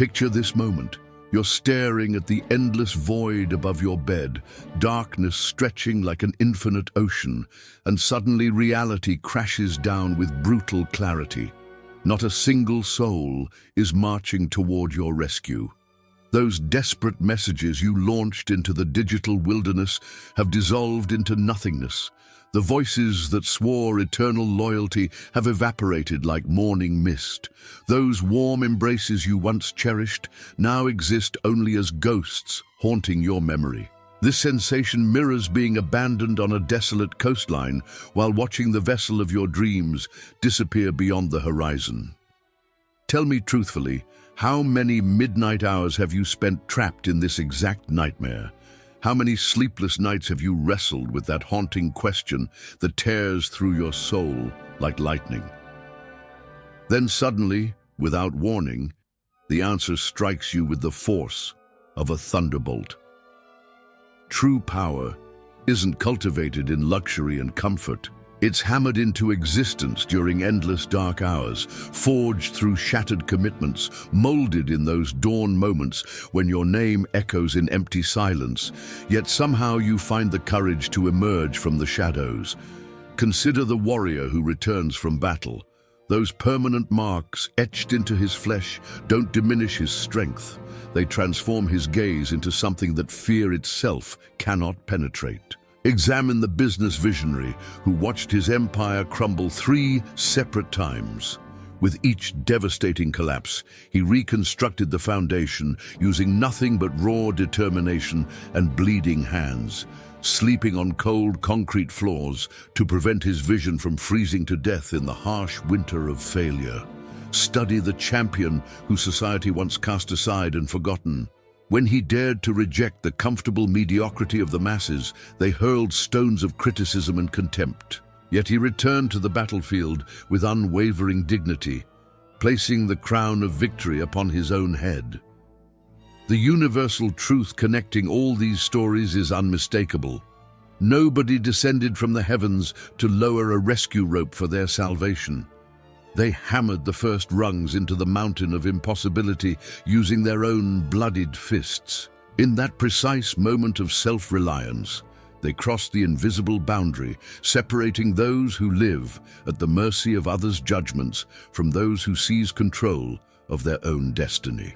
Picture this moment. You're staring at the endless void above your bed, darkness stretching like an infinite ocean, and suddenly reality crashes down with brutal clarity. Not a single soul is marching toward your rescue. Those desperate messages you launched into the digital wilderness have dissolved into nothingness. The voices that swore eternal loyalty have evaporated like morning mist. Those warm embraces you once cherished now exist only as ghosts haunting your memory. This sensation mirrors being abandoned on a desolate coastline while watching the vessel of your dreams disappear beyond the horizon. Tell me truthfully, how many midnight hours have you spent trapped in this exact nightmare? How many sleepless nights have you wrestled with that haunting question that tears through your soul like lightning? Then suddenly, without warning, the answer strikes you with the force of a thunderbolt. True power isn't cultivated in luxury and comfort. It's hammered into existence during endless dark hours, forged through shattered commitments, molded in those dawn moments when your name echoes in empty silence, yet somehow you find the courage to emerge from the shadows. Consider the warrior who returns from battle. Those permanent marks etched into his flesh don't diminish his strength. They transform his gaze into something that fear itself cannot penetrate. Examine the business visionary who watched his empire crumble 3 separate times. With each devastating collapse, he reconstructed the foundation using nothing but raw determination and bleeding hands, sleeping on cold concrete floors to prevent his vision from freezing to death in the harsh winter of failure. Study the champion who society once cast aside and forgotten. When he dared to reject the comfortable mediocrity of the masses, they hurled stones of criticism and contempt. Yet he returned to the battlefield with unwavering dignity, placing the crown of victory upon his own head. The universal truth connecting all these stories is unmistakable. Nobody descended from the heavens to lower a rescue rope for their salvation. They hammered the first rungs into the mountain of impossibility using their own bloodied fists. In that precise moment of self-reliance, they crossed the invisible boundary, separating those who live at the mercy of others' judgments from those who seize control of their own destiny.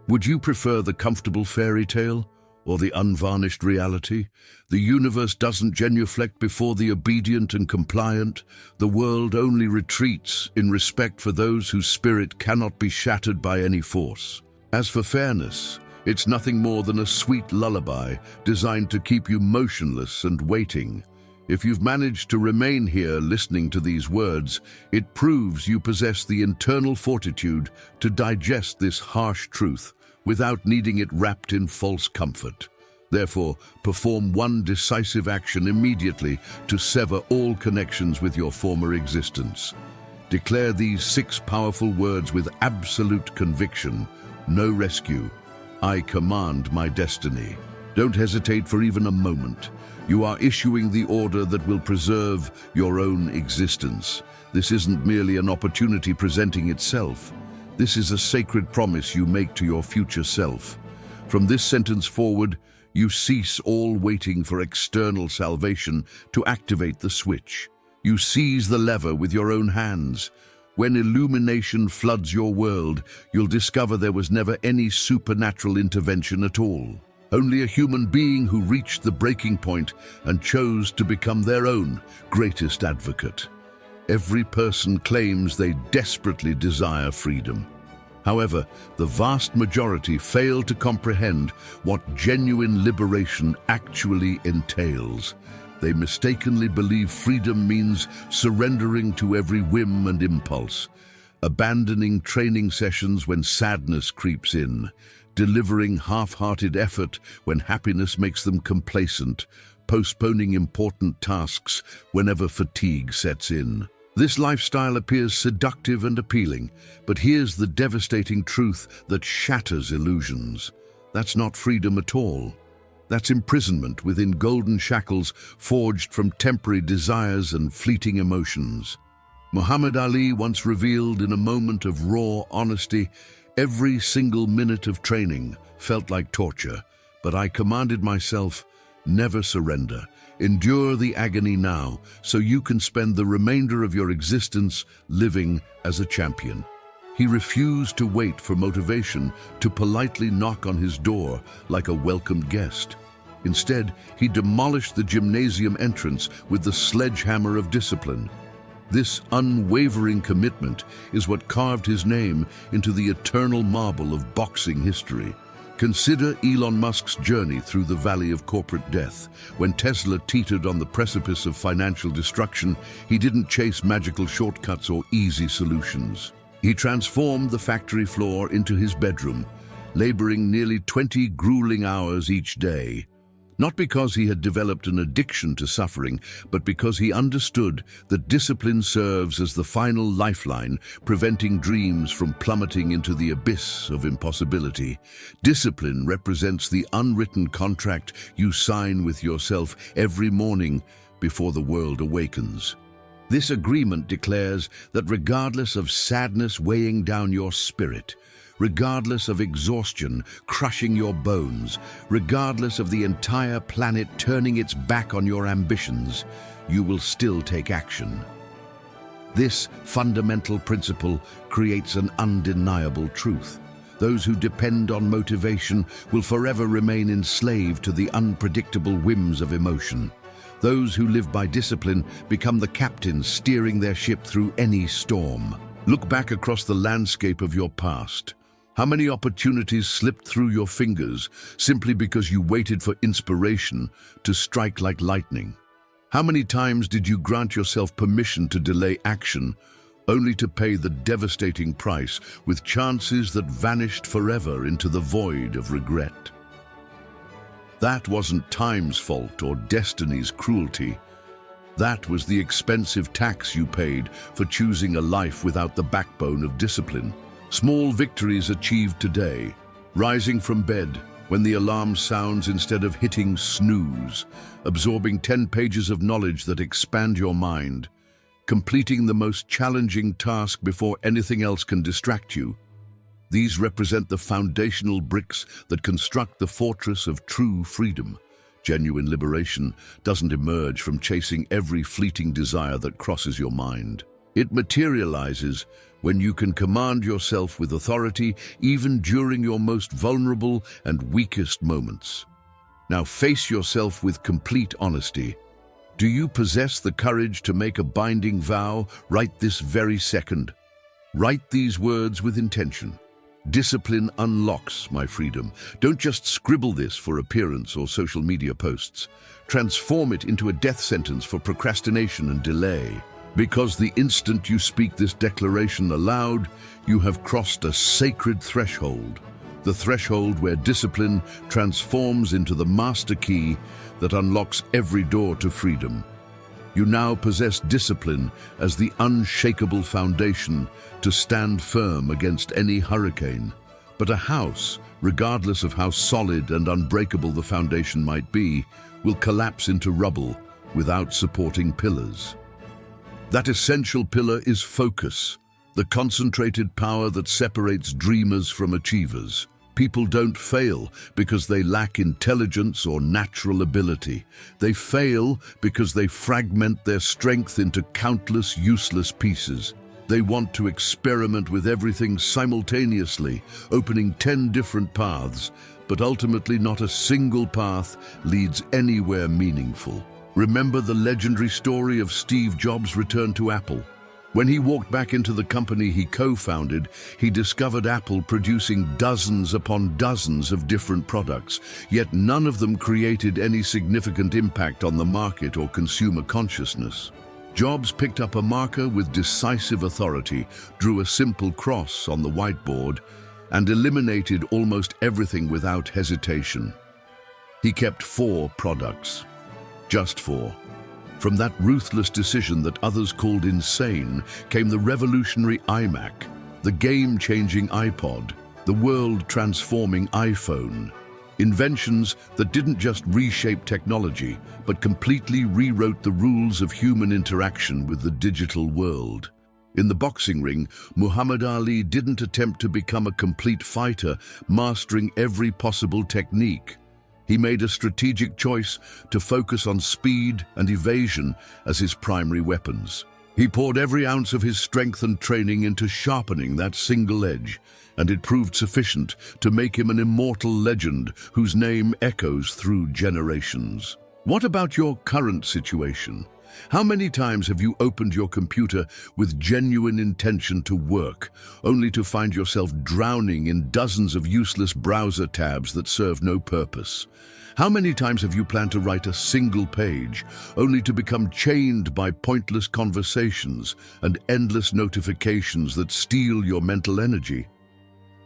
Would you prefer the comfortable fairy tale or the unvarnished reality? The universe doesn't genuflect before the obedient and compliant. The world only retreats in respect for those whose spirit cannot be shattered by any force. As for fairness, it's nothing more than a sweet lullaby designed to keep you motionless and waiting. If you've managed to remain here listening to these words, it proves you possess the internal fortitude to digest this harsh truth without needing it wrapped in false comfort. Therefore, perform one decisive action immediately to sever all connections with your former existence. Declare these 6 powerful words with absolute conviction. No rescue. I command my destiny. Don't hesitate for even a moment. You are issuing the order that will preserve your own existence. This isn't merely an opportunity presenting itself. This is a sacred promise you make to your future self. From this sentence forward, you cease all waiting for external salvation to activate the switch. You seize the lever with your own hands. When illumination floods your world, you'll discover there was never any supernatural intervention at all. Only a human being who reached the breaking point and chose to become their own greatest advocate. Every person claims they desperately desire freedom. However, the vast majority fail to comprehend what genuine liberation actually entails. They mistakenly believe freedom means surrendering to every whim and impulse, abandoning training sessions when sadness creeps in, delivering half-hearted effort when happiness makes them complacent, postponing important tasks whenever fatigue sets in. This lifestyle appears seductive and appealing, but here's the devastating truth that shatters illusions. That's not freedom at all. That's imprisonment within golden shackles forged from temporary desires and fleeting emotions. Muhammad Ali once revealed in a moment of raw honesty, Every single minute of training felt like torture, but I commanded myself, never surrender. Endure the agony now, so you can spend the remainder of your existence living as a champion. He refused to wait for motivation to politely knock on his door like a welcomed guest. Instead, he demolished the gymnasium entrance with the sledgehammer of discipline. This unwavering commitment is what carved his name into the eternal marble of boxing history. Consider Elon Musk's journey through the valley of corporate death. When Tesla teetered on the precipice of financial destruction, he didn't chase magical shortcuts or easy solutions. He transformed the factory floor into his bedroom, laboring nearly 20 grueling hours each day. Not because he had developed an addiction to suffering, but because he understood that discipline serves as the final lifeline, preventing dreams from plummeting into the abyss of impossibility. Discipline represents the unwritten contract you sign with yourself every morning before the world awakens. This agreement declares that regardless of sadness weighing down your spirit, regardless of exhaustion crushing your bones, regardless of the entire planet turning its back on your ambitions, you will still take action. This fundamental principle creates an undeniable truth. Those who depend on motivation will forever remain enslaved to the unpredictable whims of emotion. Those who live by discipline become the captains steering their ship through any storm. Look back across the landscape of your past. How many opportunities slipped through your fingers simply because you waited for inspiration to strike like lightning? How many times did you grant yourself permission to delay action, only to pay the devastating price with chances that vanished forever into the void of regret? That wasn't time's fault or destiny's cruelty. That was the expensive tax you paid for choosing a life without the backbone of discipline. Small victories achieved today, rising from bed when the alarm sounds instead of hitting snooze, absorbing 10 pages of knowledge that expand your mind, completing the most challenging task before anything else can distract you. These represent the foundational bricks that construct the fortress of true freedom. Genuine liberation doesn't emerge from chasing every fleeting desire that crosses your mind. It materializes when you can command yourself with authority even during your most vulnerable and weakest moments. Now face yourself with complete honesty. Do you possess the courage to make a binding vow right this very second? Write these words with intention. Discipline unlocks my freedom. Don't just scribble this for appearance or social media posts. Transform it into a death sentence for procrastination and delay. Because the instant you speak this declaration aloud, you have crossed a sacred threshold. The threshold where discipline transforms into the master key that unlocks every door to freedom. You now possess discipline as the unshakable foundation to stand firm against any hurricane. But a house, regardless of how solid and unbreakable the foundation might be, will collapse into rubble without supporting pillars. That essential pillar is focus, the concentrated power that separates dreamers from achievers. People don't fail because they lack intelligence or natural ability. They fail because they fragment their strength into countless useless pieces. They want to experiment with everything simultaneously, opening 10 different paths, but ultimately not a single path leads anywhere meaningful. Remember the legendary story of Steve Jobs' return to Apple? When he walked back into the company he co-founded, he discovered Apple producing dozens upon dozens of different products, yet none of them created any significant impact on the market or consumer consciousness. Jobs picked up a marker with decisive authority, drew a simple cross on the whiteboard, and eliminated almost everything without hesitation. He kept 4 products. Just 4. From that ruthless decision that others called insane came the revolutionary iMac, the game-changing iPod, the world-transforming iPhone. Inventions that didn't just reshape technology, but completely rewrote the rules of human interaction with the digital world. In the boxing ring, Muhammad Ali didn't attempt to become a complete fighter, mastering every possible technique. He made a strategic choice to focus on speed and evasion as his primary weapons. He poured every ounce of his strength and training into sharpening that single edge, and it proved sufficient to make him an immortal legend whose name echoes through generations. What about your current situation? How many times have you opened your computer with genuine intention to work, only to find yourself drowning in dozens of useless browser tabs that serve no purpose? How many times have you planned to write a single page, only to become chained by pointless conversations and endless notifications that steal your mental energy?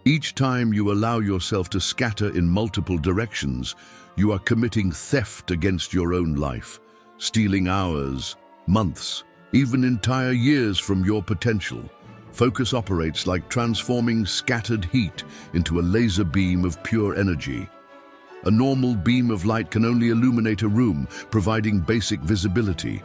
Each time you allow yourself to scatter in multiple directions, you are committing theft against your own life, stealing hours, months, even entire years from your potential. Focus operates like transforming scattered heat into a laser beam of pure energy. A normal beam of light can only illuminate a room, providing basic visibility.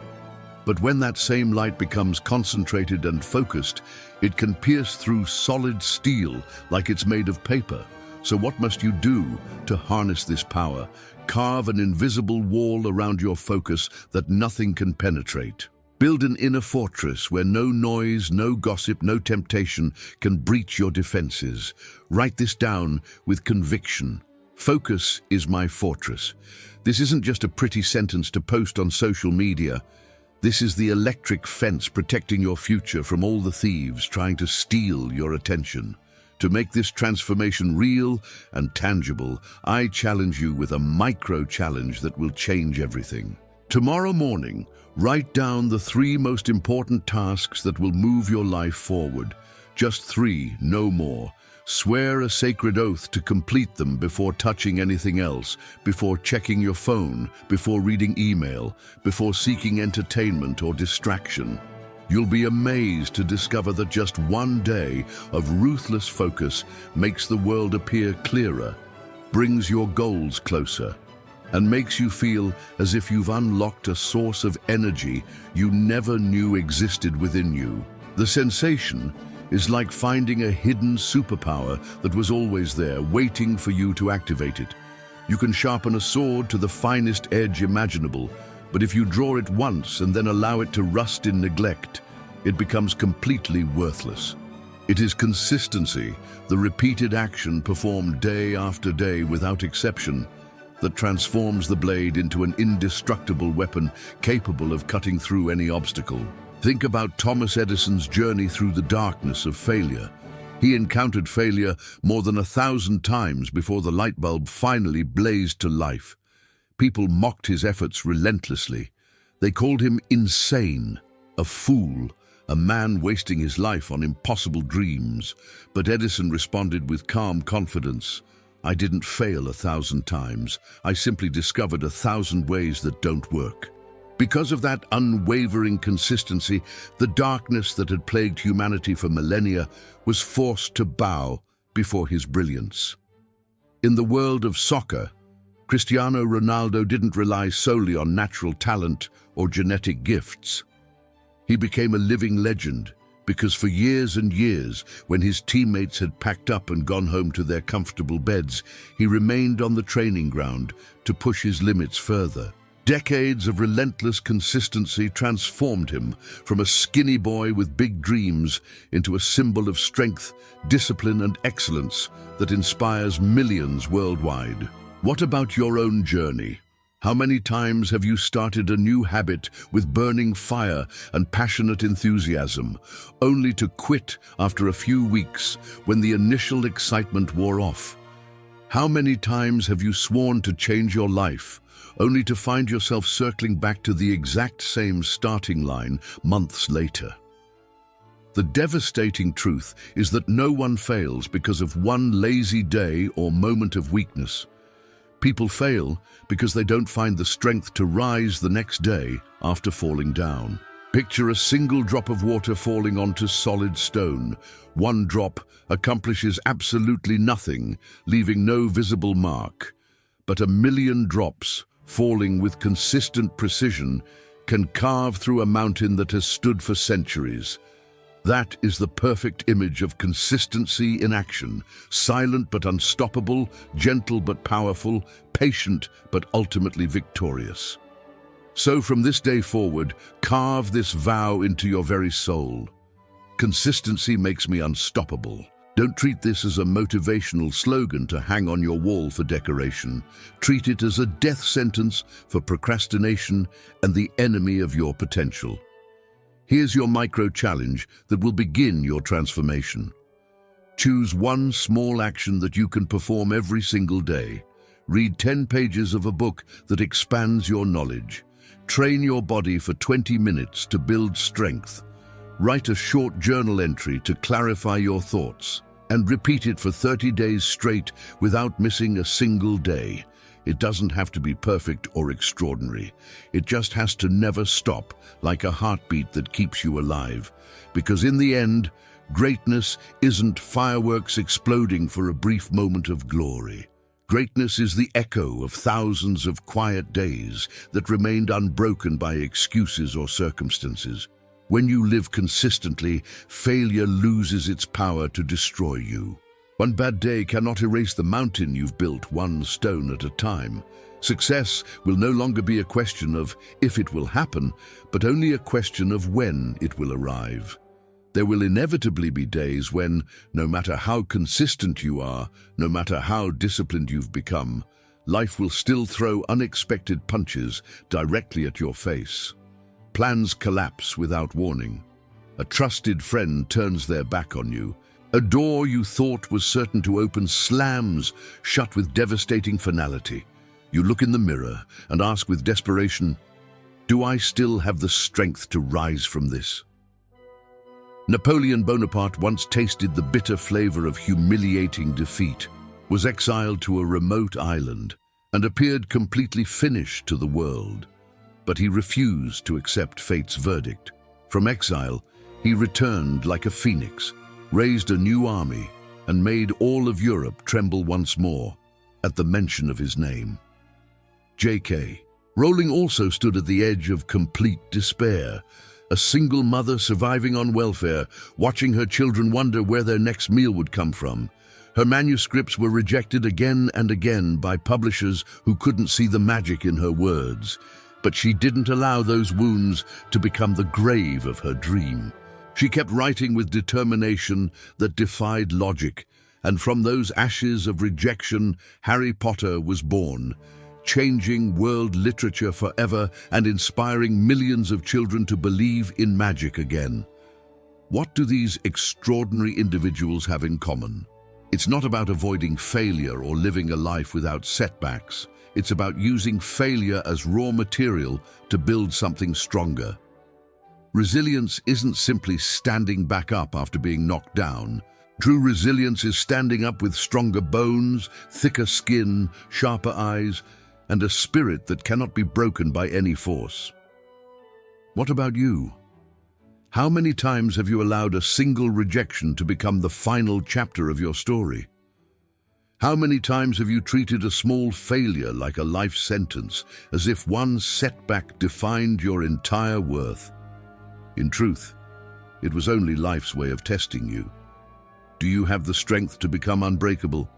But when that same light becomes concentrated and focused, it can pierce through solid steel like it's made of paper. So what must you do to harness this power? Carve an invisible wall around your focus that nothing can penetrate. Build an inner fortress where no noise, no gossip, no temptation can breach your defenses. Write this down with conviction. Focus is my fortress. This isn't just a pretty sentence to post on social media. This is the electric fence protecting your future from all the thieves trying to steal your attention. To make this transformation real and tangible, I challenge you with a micro-challenge that will change everything. Tomorrow morning, write down the 3 most important tasks that will move your life forward. Just 3, no more. Swear a sacred oath to complete them before touching anything else, before checking your phone, before reading email, before seeking entertainment or distraction. You'll be amazed to discover that just one day of ruthless focus makes the world appear clearer, brings your goals closer, and makes you feel as if you've unlocked a source of energy you never knew existed within you. The sensation is like finding a hidden superpower that was always there, waiting for you to activate it. You can sharpen a sword to the finest edge imaginable, but if you draw it once and then allow it to rust in neglect, it becomes completely worthless. It is consistency, the repeated action performed day after day without exception, that transforms the blade into an indestructible weapon capable of cutting through any obstacle. Think about Thomas Edison's journey through the darkness of failure. He encountered failure more than 1,000 times before the light bulb finally blazed to life. People mocked his efforts relentlessly. They called him insane, a fool, a man wasting his life on impossible dreams. But Edison responded with calm confidence. I didn't fail 1,000 times. I simply discovered 1,000 ways that don't work. Because of that unwavering consistency, the darkness that had plagued humanity for millennia was forced to bow before his brilliance. In the world of soccer, Cristiano Ronaldo didn't rely solely on natural talent or genetic gifts. He became a living legend because for years and years, when his teammates had packed up and gone home to their comfortable beds, he remained on the training ground to push his limits further. Decades of relentless consistency transformed him from a skinny boy with big dreams into a symbol of strength, discipline, and excellence that inspires millions worldwide. What about your own journey? How many times have you started a new habit with burning fire and passionate enthusiasm, only to quit after a few weeks when the initial excitement wore off? How many times have you sworn to change your life, only to find yourself circling back to the exact same starting line months later? The devastating truth is that no one fails because of one lazy day or moment of weakness. People fail because they don't find the strength to rise the next day after falling down. Picture a single drop of water falling onto solid stone. One drop accomplishes absolutely nothing, leaving no visible mark. But 1,000,000 drops, falling with consistent precision, can carve through a mountain that has stood for centuries. That is the perfect image of consistency in action, silent but unstoppable, gentle but powerful, patient but ultimately victorious. So from this day forward, carve this vow into your very soul. Consistency makes me unstoppable. Don't treat this as a motivational slogan to hang on your wall for decoration. Treat it as a death sentence for procrastination and the enemy of your potential. Here's your micro-challenge that will begin your transformation. Choose one small action that you can perform every single day. Read 10 pages of a book that expands your knowledge. Train your body for 20 minutes to build strength. Write a short journal entry to clarify your thoughts. And repeat it for 30 days straight without missing a single day. It doesn't have to be perfect or extraordinary. It just has to never stop, like a heartbeat that keeps you alive. Because in the end, greatness isn't fireworks exploding for a brief moment of glory. Greatness is the echo of thousands of quiet days that remained unbroken by excuses or circumstances. When you live consistently, failure loses its power to destroy you. One bad day cannot erase the mountain you've built one stone at a time. Success will no longer be a question of if it will happen, but only a question of when it will arrive. There will inevitably be days when, no matter how consistent you are, no matter how disciplined you've become, life will still throw unexpected punches directly at your face. Plans collapse without warning. A trusted friend turns their back on you. A door you thought was certain to open slams shut with devastating finality. You look in the mirror and ask with desperation, do I still have the strength to rise from this? Napoleon Bonaparte once tasted the bitter flavor of humiliating defeat, was exiled to a remote island, and appeared completely finished to the world. But he refused to accept fate's verdict. From exile, he returned like a phoenix, raised a new army, and made all of Europe tremble once more at the mention of his name. J.K. Rowling also stood at the edge of complete despair, a single mother surviving on welfare, watching her children wonder where their next meal would come from. Her manuscripts were rejected again and again by publishers who couldn't see the magic in her words. But she didn't allow those wounds to become the grave of her dream. She kept writing with determination that defied logic, and from those ashes of rejection, Harry Potter was born, changing world literature forever and inspiring millions of children to believe in magic again. What do these extraordinary individuals have in common? It's not about avoiding failure or living a life without setbacks. It's about using failure as raw material to build something stronger. Resilience isn't simply standing back up after being knocked down. True resilience is standing up with stronger bones, thicker skin, sharper eyes, and a spirit that cannot be broken by any force. What about you? How many times have you allowed a single rejection to become the final chapter of your story? How many times have you treated a small failure like a life sentence, as if one setback defined your entire worth? In truth, it was only life's way of testing you. Do you have the strength to become unbreakable?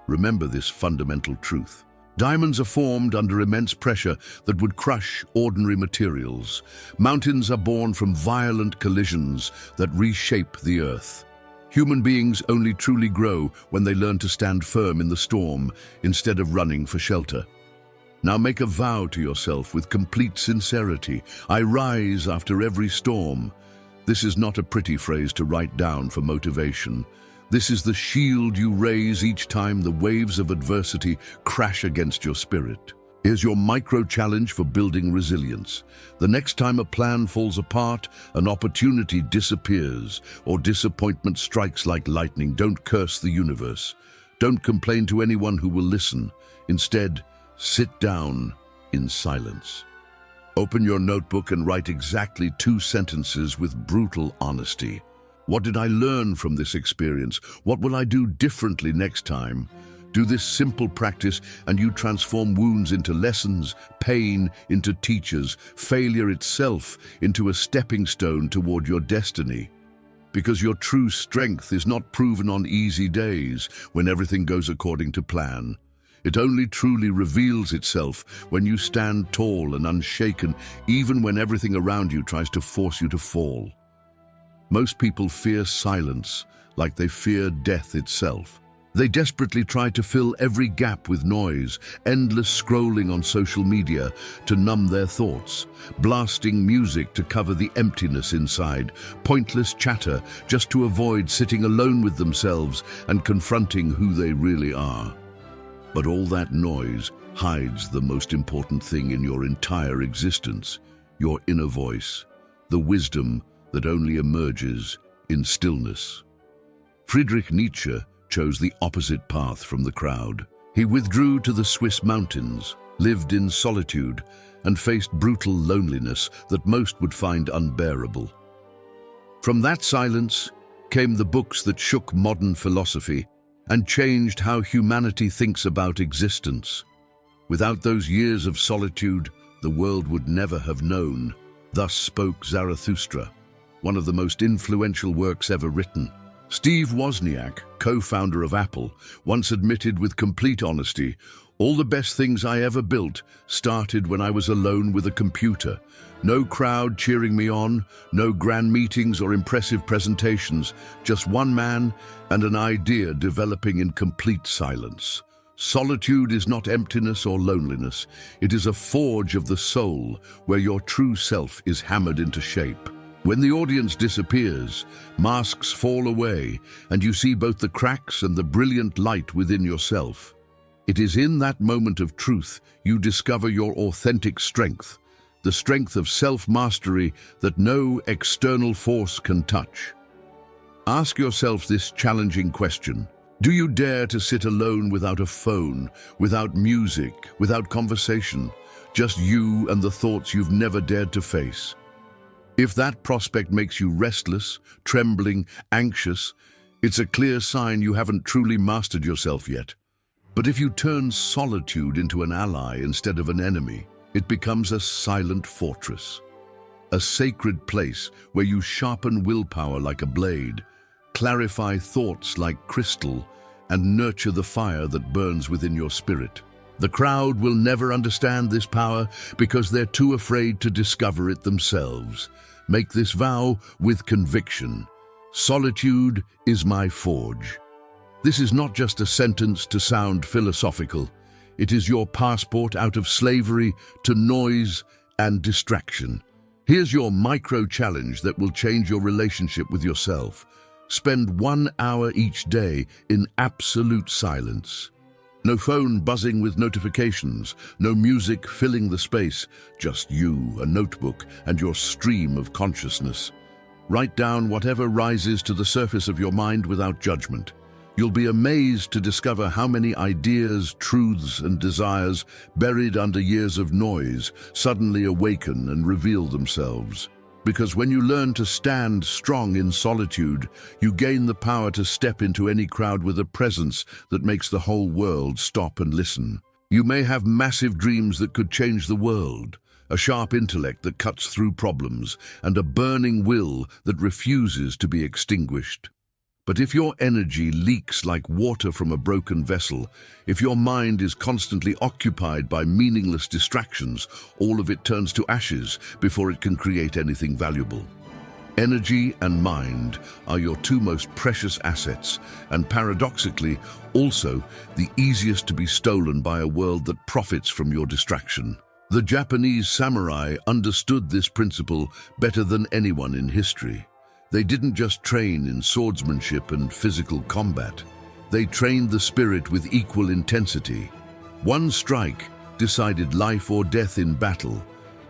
Remember this fundamental truth. Diamonds are formed under immense pressure that would crush ordinary materials. Mountains are born from violent collisions that reshape the earth. Human beings only truly grow when they learn to stand firm in the storm instead of running for shelter. Now make a vow to yourself with complete sincerity. I rise after every storm. This is not a pretty phrase to write down for motivation. This is the shield you raise each time the waves of adversity crash against your spirit. Here's your micro-challenge for building resilience. The next time a plan falls apart, an opportunity disappears, or disappointment strikes like lightning, don't curse the universe. Don't complain to anyone who will listen. Instead, sit down in silence. Open your notebook and write exactly 2 sentences with brutal honesty. What did I learn from this experience? What will I do differently next time? Do this simple practice and you transform wounds into lessons, pain into teachers, failure itself into a stepping stone toward your destiny. because your true strength is not proven on easy days when everything goes according to plan. It only truly reveals itself when you stand tall and unshaken, even when everything around you tries to force you to fall. Most people fear silence, like they fear death itself. They desperately try to fill every gap with noise, endless scrolling on social media to numb their thoughts, blasting music to cover the emptiness inside, pointless chatter just to avoid sitting alone with themselves and confronting who they really are. But all that noise hides the most important thing in your entire existence, your inner voice, the wisdom that only emerges in stillness. Friedrich Nietzsche chose the opposite path from the crowd. He withdrew to the Swiss mountains, lived in solitude, and faced brutal loneliness that most would find unbearable. From that silence came the books that shook modern philosophy and changed how humanity thinks about existence. Without those years of solitude, the world would never have known. Thus spoke Zarathustra, one of the most influential works ever written. Steve Wozniak, co-founder of Apple, once admitted with complete honesty, "All the best things I ever built started when I was alone with a computer. No crowd cheering me on, no grand meetings or impressive presentations, just one man and an idea developing in complete silence." Solitude is not emptiness or loneliness. It is a forge of the soul where your true self is hammered into shape. When the audience disappears, masks fall away, and you see both the cracks and the brilliant light within yourself. It is in that moment of truth you discover your authentic strength, the strength of self-mastery that no external force can touch. Ask yourself this challenging question. Do you dare to sit alone without a phone, without music, without conversation, just you and the thoughts you've never dared to face? If that prospect makes you restless, trembling, anxious, it's a clear sign you haven't truly mastered yourself yet. But if you turn solitude into an ally instead of an enemy, it becomes a silent fortress, a sacred place where you sharpen willpower like a blade, clarify thoughts like crystal, and nurture the fire that burns within your spirit. The crowd will never understand this power because they're too afraid to discover it themselves. Make this vow with conviction. Solitude is my forge. This is not just a sentence to sound philosophical. It is your passport out of slavery to noise and distraction. Here's your micro challenge that will change your relationship with yourself. Spend 1 hour each day in absolute silence. No phone buzzing with notifications, no music filling the space, just you, a notebook, and your stream of consciousness. Write down whatever rises to the surface of your mind without judgment. You'll be amazed to discover how many ideas, truths, and desires buried under years of noise suddenly awaken and reveal themselves. Because when you learn to stand strong in solitude, you gain the power to step into any crowd with a presence that makes the whole world stop and listen. You may have massive dreams that could change the world, a sharp intellect that cuts through problems, and a burning will that refuses to be extinguished. But if your energy leaks like water from a broken vessel, if your mind is constantly occupied by meaningless distractions, all of it turns to ashes before it can create anything valuable. Energy and mind are your two most precious assets, and paradoxically, also the easiest to be stolen by a world that profits from your distraction. The Japanese samurai understood this principle better than anyone in history. They didn't just train in swordsmanship and physical combat. They trained the spirit with equal intensity. One strike decided life or death in battle.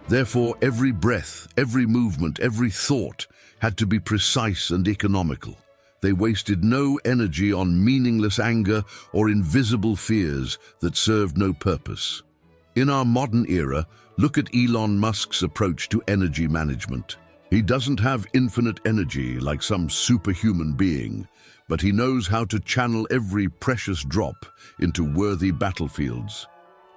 Therefore, every breath, every movement, every thought had to be precise and economical. They wasted no energy on meaningless anger or invisible fears that served no purpose. In our modern era, look at Elon Musk's approach to energy management. He doesn't have infinite energy like some superhuman being, but he knows how to channel every precious drop into worthy battlefields.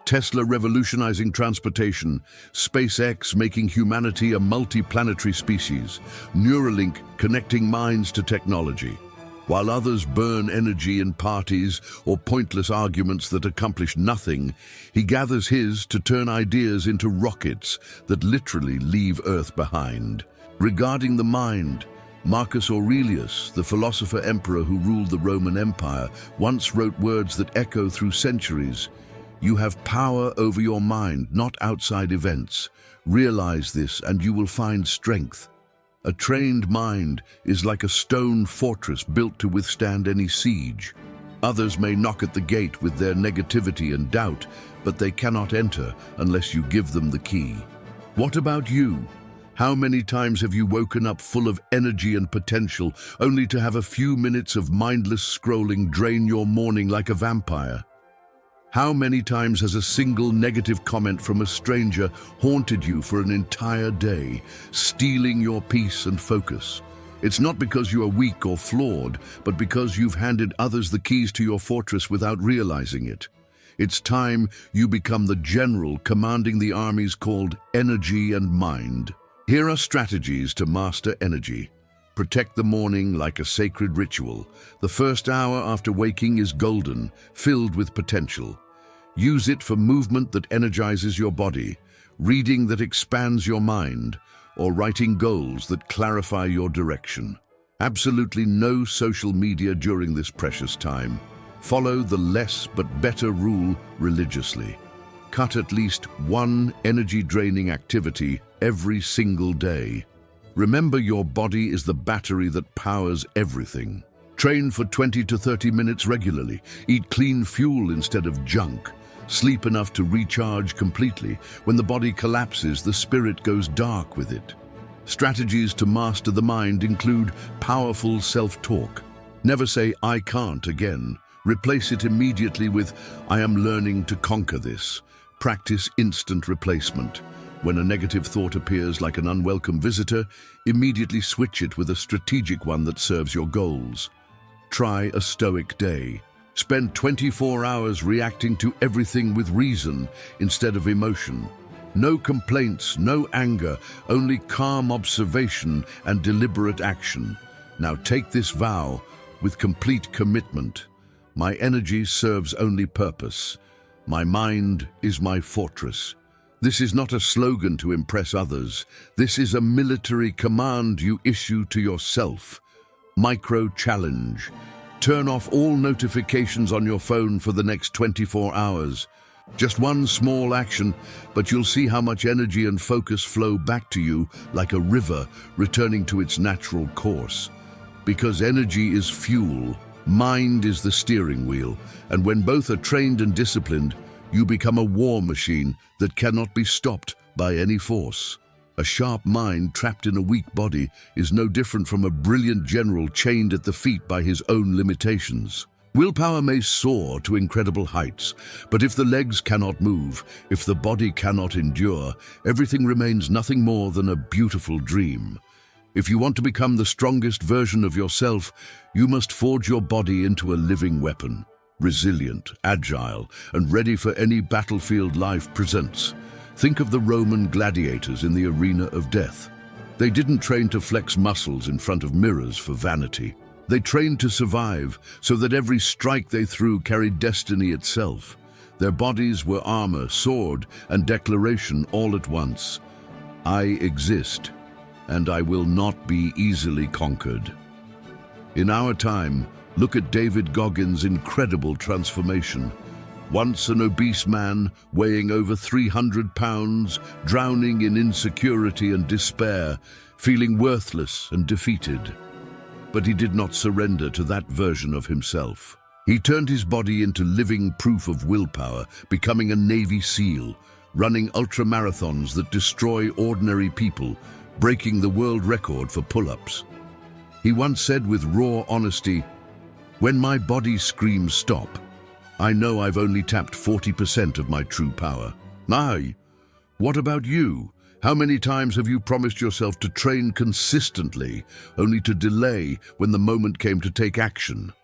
Tesla revolutionizing transportation, SpaceX making humanity a multi-planetary species, Neuralink connecting minds to technology. While others burn energy in parties or pointless arguments that accomplish nothing, he gathers his to turn ideas into rockets that literally leave Earth behind. Regarding the mind, Marcus Aurelius, the philosopher-emperor who ruled the Roman Empire, once wrote words that echo through centuries. "You have power over your mind, not outside events. Realize this and you will find strength." A trained mind is like a stone fortress built to withstand any siege. Others may knock at the gate with their negativity and doubt, but they cannot enter unless you give them the key. What about you? How many times have you woken up full of energy and potential, only to have a few minutes of mindless scrolling drain your morning like a vampire? How many times has a single negative comment from a stranger haunted you for an entire day, stealing your peace and focus? It's not because you are weak or flawed, but because you've handed others the keys to your fortress without realizing it. It's time you become the general commanding the armies called energy and mind. Here are strategies to master energy. Protect the morning like a sacred ritual. The first hour after waking is golden, filled with potential. Use it for movement that energizes your body, reading that expands your mind, or writing goals that clarify your direction. Absolutely no social media during this precious time. Follow the less but better rule religiously. Cut at least one energy-draining activity every single day. Remember, your body is the battery that powers everything. Train for 20 to 30 minutes regularly. Eat clean fuel instead of junk. Sleep enough to recharge completely. When the body collapses, the spirit goes dark with it. Strategies to master the mind include powerful self-talk. Never say, "I can't" again. Replace it immediately with, "I am learning to conquer this." Practice instant replacement. When a negative thought appears like an unwelcome visitor, immediately switch it with a strategic one that serves your goals. Try a stoic day. Spend 24 hours reacting to everything with reason instead of emotion. No complaints, no anger, only calm observation and deliberate action. Now take this vow with complete commitment. My energy serves only purpose. My mind is my fortress. This is not a slogan to impress others. This is a military command you issue to yourself. Micro challenge. Turn off all notifications on your phone for the next 24 hours. Just one small action, but you'll see how much energy and focus flow back to you like a river returning to its natural course. Because energy is fuel, mind is the steering wheel, and when both are trained and disciplined, you become a war machine that cannot be stopped by any force. A sharp mind trapped in a weak body is no different from a brilliant general chained at the feet by his own limitations. Willpower may soar to incredible heights, but if the legs cannot move, if the body cannot endure, everything remains nothing more than a beautiful dream. If you want to become the strongest version of yourself, you must forge your body into a living weapon, resilient, agile, and ready for any battlefield life presents. Think of the Roman gladiators in the arena of death. They didn't train to flex muscles in front of mirrors for vanity. They trained to survive, so that every strike they threw carried destiny itself. Their bodies were armor, sword, and declaration all at once. I exist, and I will not be easily conquered. In our time, look at David Goggins' incredible transformation. Once an obese man, weighing over 300 pounds, drowning in insecurity and despair, feeling worthless and defeated. But he did not surrender to that version of himself. He turned his body into living proof of willpower, becoming a Navy SEAL, running ultramarathons that destroy ordinary people, breaking the world record for pull-ups. He once said with raw honesty, "When my body screams stop, I know I've only tapped 40% of my true power." Aye, what about you? How many times have you promised yourself to train consistently, only to delay when the moment came to take action?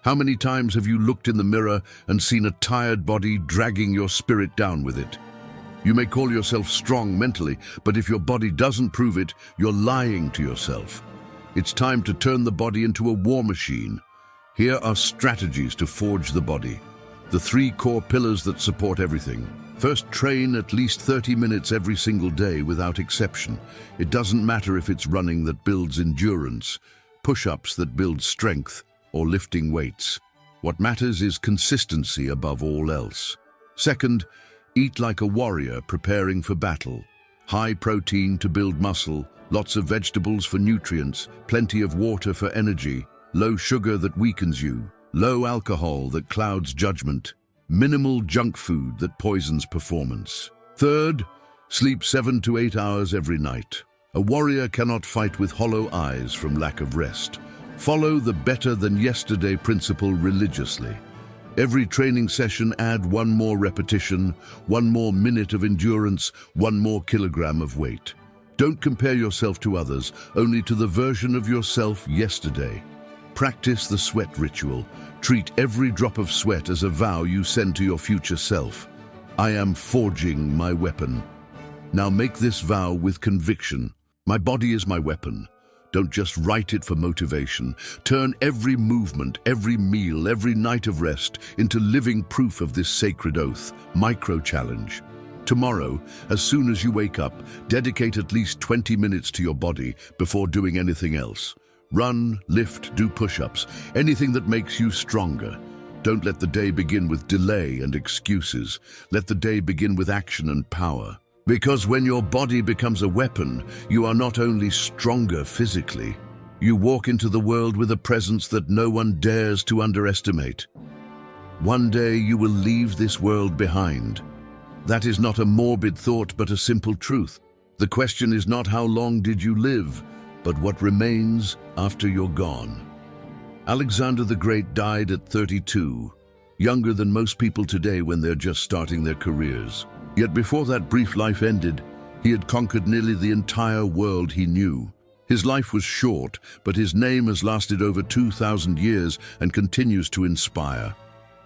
How many times have you looked in the mirror and seen a tired body dragging your spirit down with it? You may call yourself strong mentally, but if your body doesn't prove it, you're lying to yourself. It's time to turn the body into a war machine. Here are strategies to forge the body. The 3 core pillars that support everything. First, train at least 30 minutes every single day without exception. It doesn't matter if it's running that builds endurance, push-ups that build strength, or lifting weights. What matters is consistency above all else. Second, eat like a warrior preparing for battle. High protein to build muscle, lots of vegetables for nutrients, plenty of water for energy, low sugar that weakens you, low alcohol that clouds judgment, minimal junk food that poisons performance. Third, sleep 7 to 8 hours every night. A warrior cannot fight with hollow eyes from lack of rest. Follow the better than yesterday principle religiously. Every training session add 1 more repetition, 1 more minute of endurance, 1 more kilogram of weight. Don't compare yourself to others, only to the version of yourself yesterday. Practice the sweat ritual. Treat every drop of sweat as a vow you send to your future self. I am forging my weapon. Now make this vow with conviction. My body is my weapon. Don't just write it for motivation. Turn every movement, every meal, every night of rest into living proof of this sacred oath. Micro-challenge. Tomorrow, as soon as you wake up, dedicate at least 20 minutes to your body before doing anything else. Run, lift, do push-ups, anything that makes you stronger. Don't let the day begin with delay and excuses. Let the day begin with action and power. Because when your body becomes a weapon, you are not only stronger physically, you walk into the world with a presence that no one dares to underestimate. One day you will leave this world behind. That is not a morbid thought, but a simple truth. The question is not how long did you live, but what remains after you're gone. Alexander the Great died at 32, younger than most people today when they're just starting their careers. Yet before that brief life ended, he had conquered nearly the entire world he knew. His life was short, but his name has lasted over 2,000 years and continues to inspire.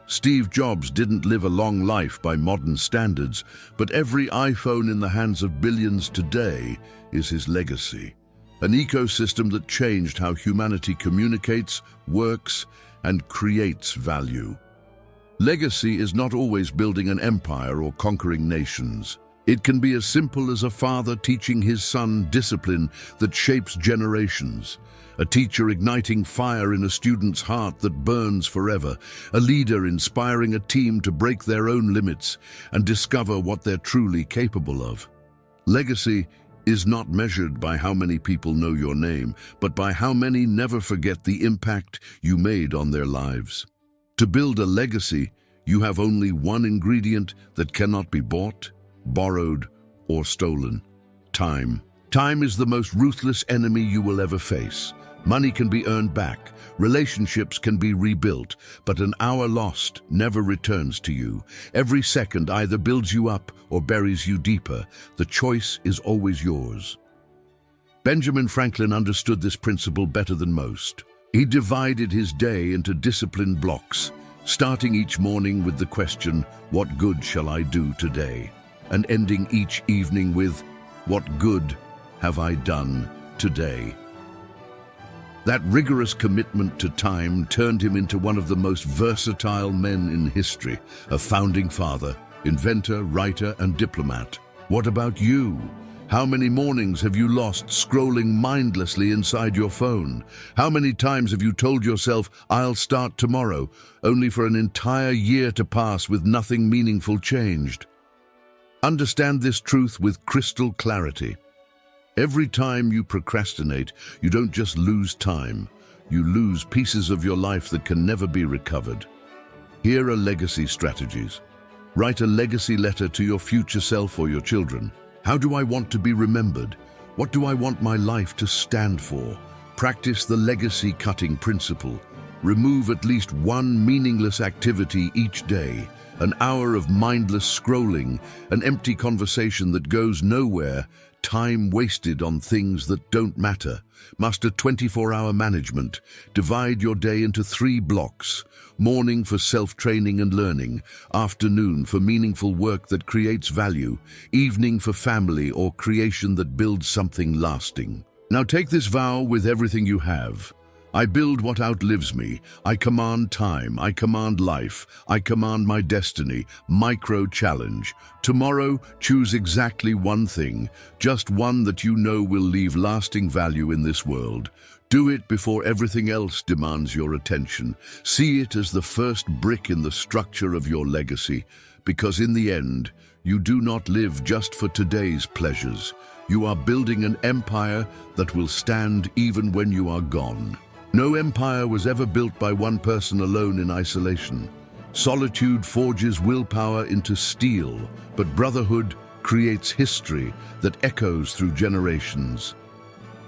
Steve Jobs didn't live a long life by modern standards, but every iPhone in the hands of billions today is his legacy. An ecosystem that changed how humanity communicates, works, and creates value. Legacy is not always building an empire or conquering nations. It can be as simple as a father teaching his son discipline that shapes generations, a teacher igniting fire in a student's heart that burns forever, a leader inspiring a team to break their own limits and discover what they're truly capable of. Legacy is not measured by how many people know your name, but by how many never forget the impact you made on their lives. To build a legacy, you have only one ingredient that cannot be bought, borrowed, or stolen: time. Time is the most ruthless enemy you will ever face. Money can be earned back, relationships can be rebuilt, but an hour lost never returns to you. Every second either builds you up or buries you deeper. The choice is always yours. Benjamin Franklin understood this principle better than most. He divided his day into disciplined blocks, starting each morning with the question, "What good shall I do today?" and ending each evening with, "What good have I done today?" That rigorous commitment to time turned him into one of the most versatile men in history, a founding father, inventor, writer, and diplomat. What about you? How many mornings have you lost scrolling mindlessly inside your phone? How many times have you told yourself, "I'll start tomorrow," only for an entire year to pass with nothing meaningful changed? Understand this truth with crystal clarity. Every time you procrastinate, you don't just lose time, you lose pieces of your life that can never be recovered. Here are legacy strategies. Write a legacy letter to your future self or your children. How do I want to be remembered? What do I want my life to stand for? Practice the legacy cutting principle. Remove at least one meaningless activity each day. An hour of mindless scrolling, an empty conversation that goes nowhere. time wasted on things that don't matter. Master 24-hour management. Divide your day into 3 blocks. Morning for self-training and learning. Afternoon for meaningful work that creates value. Evening for family or creation that builds something lasting. Now take this vow with everything you have. I build what outlives me. I command time. I command life. I command my destiny. Micro challenge. Tomorrow, choose exactly one thing, just one that you know will leave lasting value in this world. Do it before everything else demands your attention. See it as the first brick in the structure of your legacy, because in the end, you do not live just for today's pleasures. You are building an empire that will stand even when you are gone. No empire was ever built by one person alone in isolation. Solitude forges willpower into steel, but brotherhood creates history that echoes through generations.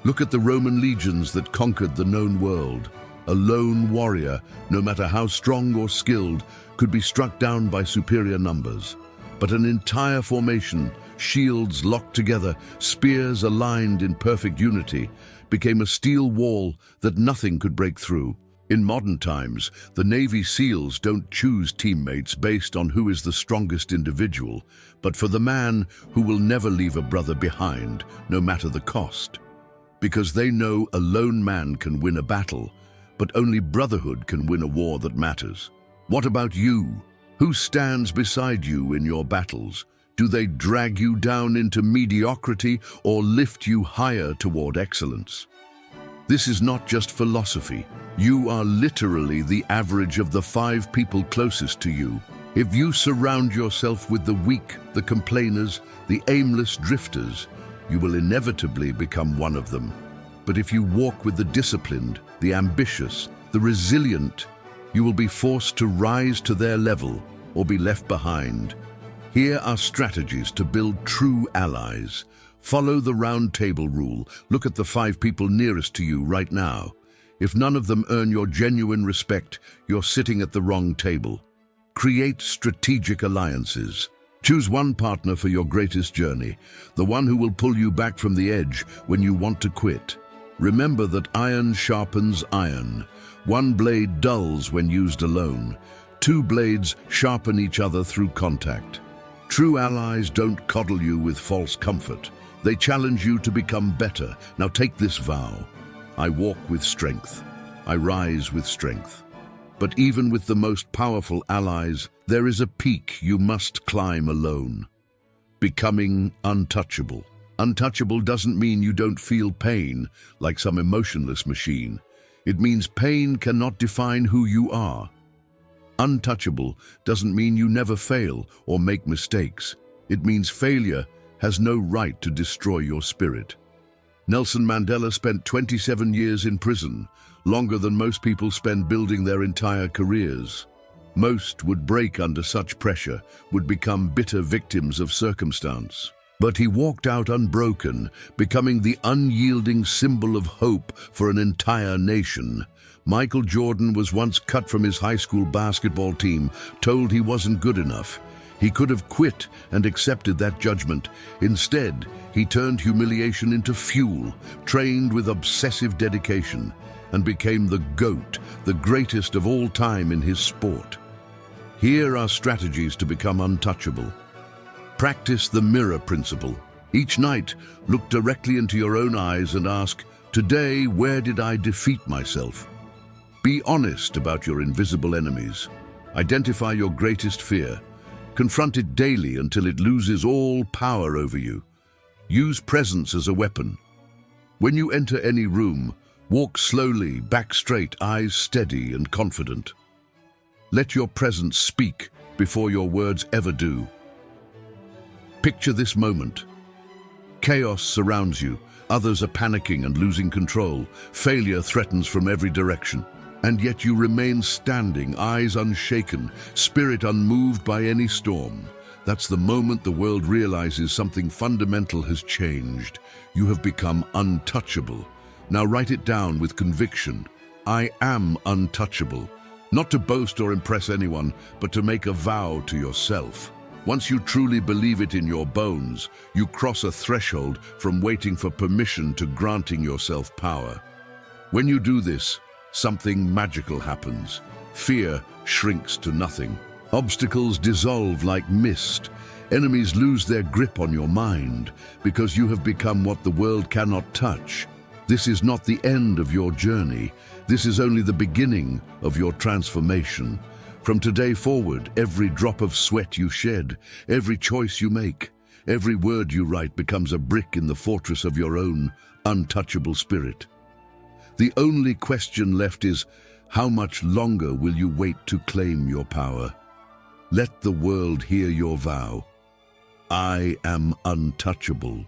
Look at the Roman legions that conquered the known world. A lone warrior, no matter how strong or skilled, could be struck down by superior numbers. But an entire formation, shields locked together, spears aligned in perfect unity, became a steel wall that nothing could break through. In modern times, the Navy SEALs don't choose teammates based on who is the strongest individual, but for the man who will never leave a brother behind, no matter the cost. Because they know a lone man can win a battle, but only brotherhood can win a war that matters. What about you? Who stands beside you in your battles? Do they drag you down into mediocrity or lift you higher toward excellence? This is not just philosophy. You are literally the average of the 5 people closest to you. If you surround yourself with the weak, the complainers, the aimless drifters, you will inevitably become one of them. But if you walk with the disciplined, the ambitious, the resilient, you will be forced to rise to their level or be left behind. Here are strategies to build true allies. Follow the round table rule. Look at the 5 people nearest to you right now. If none of them earn your genuine respect, you're sitting at the wrong table. Create strategic alliances. Choose one partner for your greatest journey, the one who will pull you back from the edge when you want to quit. Remember that iron sharpens iron. One blade dulls when used alone. 2 blades sharpen each other through contact. True allies don't coddle you with false comfort. They challenge you to become better. Now take this vow. I walk with strength. I rise with strength. But even with the most powerful allies, there is a peak you must climb alone. Becoming untouchable. Untouchable doesn't mean you don't feel pain, like some emotionless machine. It means pain cannot define who you are. Untouchable doesn't mean you never fail or make mistakes. It means failure has no right to destroy your spirit. Nelson Mandela spent 27 years in prison, longer than most people spend building their entire careers. Most would break under such pressure, would become bitter victims of circumstance. But he walked out unbroken, becoming the unyielding symbol of hope for an entire nation. Michael Jordan was once cut from his high school basketball team, told he wasn't good enough. He could have quit and accepted that judgment. Instead, he turned humiliation into fuel, trained with obsessive dedication, and became the GOAT, the greatest of all time in his sport. Here are strategies to become untouchable. Practice the mirror principle. Each night, look directly into your own eyes and ask, today, where did I defeat myself? Be honest about your invisible enemies. Identify your greatest fear. Confront it daily until it loses all power over you. Use presence as a weapon. When you enter any room, walk slowly, back straight, eyes steady and confident. Let your presence speak before your words ever do. Picture this moment. Chaos surrounds you. Others are panicking and losing control. Failure threatens from every direction. And yet you remain standing, eyes unshaken, spirit unmoved by any storm. That's the moment the world realizes something fundamental has changed. You have become untouchable. Now write it down with conviction. I am untouchable. Not to boast or impress anyone, but to make a vow to yourself. Once you truly believe it in your bones, you cross a threshold from waiting for permission to granting yourself power. When you do this, something magical happens. Fear shrinks to nothing. Obstacles dissolve like mist. Enemies lose their grip on your mind because you have become what the world cannot touch. This is not the end of your journey. This is only the beginning of your transformation. From today forward, every drop of sweat you shed, every choice you make, every word you write becomes a brick in the fortress of your own untouchable spirit. The only question left is, how much longer will you wait to claim your power? Let the world hear your vow. I am untouchable.